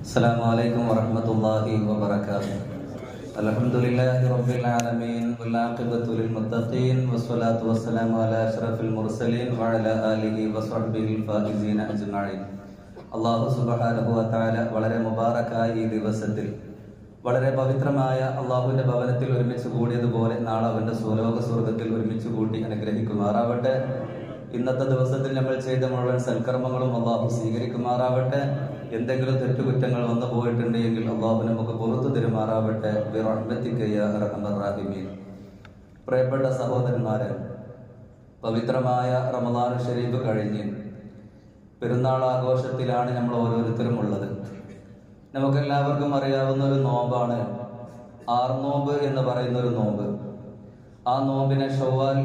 السلام عليكم ورحمة الله وبركاته. الحمد لله رب العالمين والعاقبة للمتقين والصلاة والسلام على أشرف المرسلين وعلى آله وصحبه الفائزين أجمعين. അല്ലാഹു സുബ്ഹാനഹു വ തആല വളരെ മുബാറക്കായ ഈ ദിവസത്തിൽ വളരെ പവിത്രമായ അള്ളാഹുവിന്റെ ഭവനത്തിൽ ഒരുമിച്ച് കൂടിയതുപോലെ നാളെ അവന്റെ സ്വലോക സ്വർഗത്തിൽ ഒരുമിച്ച് കൂട്ടി അനുഗ്രഹിക്കുമാറാവട്ടെ. ഇന്നത്തെ ദിവസത്തിൽ നമ്മൾ ചെയ്ത മുഴുവൻ സൽക്കർമ്മങ്ങളും അള്ളാഹു സ്വീകരിക്കുമാറാവട്ടെ. എന്തെങ്കിലും തെറ്റുകുറ്റങ്ങൾ വന്നു പോയിട്ടുണ്ടെങ്കിൽ അള്ളാഹു നമുക്ക് പുറത്തു തരുമാറാവട്ടെ. ബിറഹ്മതിക യാ അർഹമർ റഹീമീൻ. പ്രിയപ്പെട്ട സഹോദരന്മാരെ, പവിത്രമായ റമദാൻ ശരീഫ് കഴിഞ്ഞ് പെരുന്നാൾ ആഘോഷത്തിലാണ് നമ്മൾ ഓരോരുത്തരും ഉള്ളത്. നമുക്കെല്ലാവർക്കും അറിയാവുന്ന ഒരു നോമ്പാണ് ആർനോമ്പ് എന്ന് പറയുന്ന ഒരു നോമ്പ്. ആ നോമ്പിനെ ഷവ്വാൽ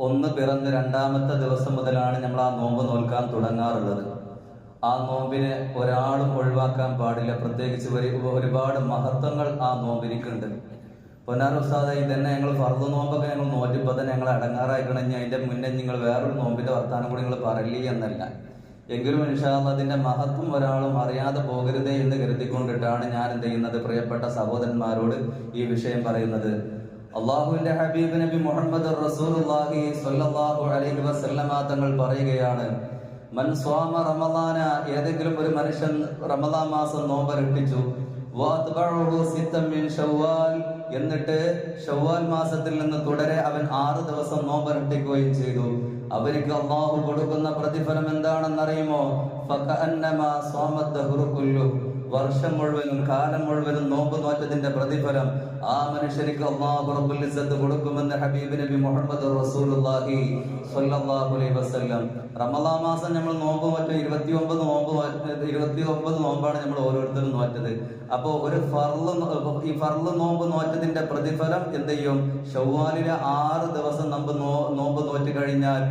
1 പിറന്ന് 2-ാമത്തെ ദിവസം മുതലാണ് നമ്മൾ ആ നോമ്പ് നോൽക്കാൻ തുടങ്ങാറുള്ളത്. ആ നോമ്പിനെ ഒരാളും ഒഴിവാക്കാൻ പാടില്ല. പ്രത്യേകിച്ച് ഒരുപാട് മഹത്വങ്ങൾ ആ നോമ്പിനിക്കുണ്ട്. പൊന്നാർ ഉസ്താദ് ഇതന്നെ ഞങ്ങൾ ഫർദ് നോമ്പൊക്കെ ഞങ്ങൾ നോറ്റിപ്പോ തന്നെ ഞങ്ങൾ അടങ്ങാറായി കഴിഞ്ഞാൽ അതിന്റെ മുന്നേ നിങ്ങൾ വേറൊരു നോമ്പിന്റെ വർത്താനം കൂടി നിങ്ങൾ പറയില്ല എന്നല്ല. എങ്കിലും ഇൻഷാ അല്ലാഹ് അതിന്റെ മഹത്വം ഒരാളും അറിയാതെ പോകരുതേ എന്ന് കരുതിക്കൊണ്ടിട്ടാണ് ഞാൻ എന്ത് ചെയ്യുന്നത്, പ്രിയപ്പെട്ട സഹോദരന്മാരോട് ഈ വിഷയം പറയുന്നത്. അള്ളാഹുവിന്റെ ഹബീബ് നബി മുഹമ്മദ് റസൂലുള്ളാഹി സ്വല്ലല്ലാഹു അലൈഹി വസല്ലമ തങ്ങൾ പറയുകയാണ്, മൻ സ്വാമ റമളാന, ഏതെങ്കിലും ഒരു മനുഷ്യൻ റമളാൻ മാസം നോമ്പനുഷ്ഠിച്ചു, വഅത്ബഅഹു സിത്തൻ മിൻ ശവ്വാൽ, എന്നിട്ട് ശവ്വാൽ മാസത്തിൽ നിന്ന് തുടരെ അവൻ 6 ദിവസം നോമ്പനുഷ്ഠിക്കുകയും ചെയ്തു, അവർക്ക് അള്ളാഹു കൊടുക്കുന്ന പ്രതിഫലം എന്താണെന്നറിയുമോ? ഫകഅന്നമാ സ്വാമ ദഹ്റു കുല്ലു, വർഷം മുഴുവനും കാലം മുഴുവനും നോമ്പ് നോറ്റതിന്റെ പ്രതിഫലം ആ മനുഷ്യർക്ക് അല്ലാഹു റബ്ബുൽ ഇസ്സത്ത് കൊടുക്കുമെന്ന് ഹബീബ് നബി മുഹമ്മദ് റസൂലുള്ളാഹി സ്വല്ലല്ലാഹു അലൈഹി വസല്ലം. റമളാൻ മാസം നമ്മൾ നോമ്പ് നോറ്റ 29 നോമ്പാണ് നമ്മൾ ഓരോരുത്തരും നോറ്റത്. അപ്പോ ഒരു ഈ ഫർള് നോമ്പ് നോറ്റതിന്റെ പ്രതിഫലം എന്ത് ചെയ്യും? ശവ്വാലിലെ 6 ദിവസം നോമ്പ് നോറ്റ് കഴിഞ്ഞാൽ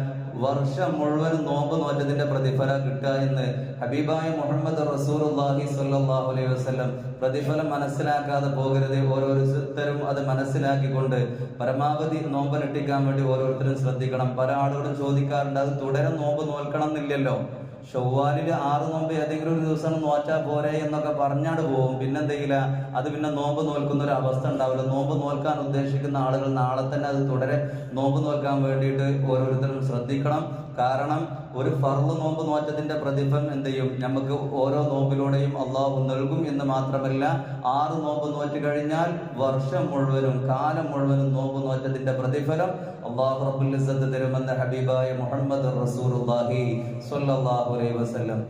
വർഷം മുഴുവൻ നോമ്പ് നോറ്റതിന്റെ പ്രതിഫലം കിട്ടുക എന്ന് ഹബീബായ മുഹമ്മദ് റസൂലുള്ളാഹി സ്വല്ലല്ലാഹു അലൈഹി വസല്ലം. പ്രതിഫലം മനസ്സിലാക്കാതെ പോകരുത്. ഓരോരുത്തരും അത് മനസ്സിലാക്കിക്കൊണ്ട് പരമാവധി നോമ്പനുഷ്ഠിക്കാൻ വേണ്ടി ഓരോരുത്തരും ശ്രദ്ധിക്കണം. പല ആളുകളും ചോദിക്കാറുണ്ട്, അത് തുടരെ നോമ്പ് നോൽക്കണം എന്നില്ലല്ലോ, ഷവ്വാലില് 6 നോമ്പ് ഏതെങ്കിലും ഒരു ദിവസം നോറ്റാ പോരെ എന്നൊക്കെ പറഞ്ഞാട് പോകും. പിന്നെന്തെങ്കില അത് പിന്നെ നോമ്പ് നോൽക്കുന്ന ഒരു അവസ്ഥ ഉണ്ടാവില്ല. നോമ്പ് നോൽക്കാൻ ഉദ്ദേശിക്കുന്ന ആളുകൾ നാളെ തന്നെ അത് തുടരെ നോമ്പ് നോൽക്കാൻ വേണ്ടിയിട്ട് ഓരോരുത്തരും ശ്രദ്ധിക്കണം. കാരണം ഒരു ഫർള് നോമ്പ് നോറ്റതിന്റെ പ്രതിഫലം എന്ത് ചെയ്യും? നമുക്ക് ഓരോ നോമ്പിലൂടെയും അള്ളാഹു നൽകും എന്ന് മാത്രമല്ല, 6 നോമ്പ് നോറ്റ് കഴിഞ്ഞാൽ വർഷം മുഴുവനും കാലം മുഴുവനും നോമ്പ് നോറ്റതിന്റെ പ്രതിഫലം അള്ളാഹു റബ്ബുൽ ഇസ്സത്ത് തരുമെന്ന് ഹബീബായ മുഹമ്മദ് റസൂലുള്ളാഹി സ്വല്ലല്ലാഹു അലൈഹി വസല്ലം.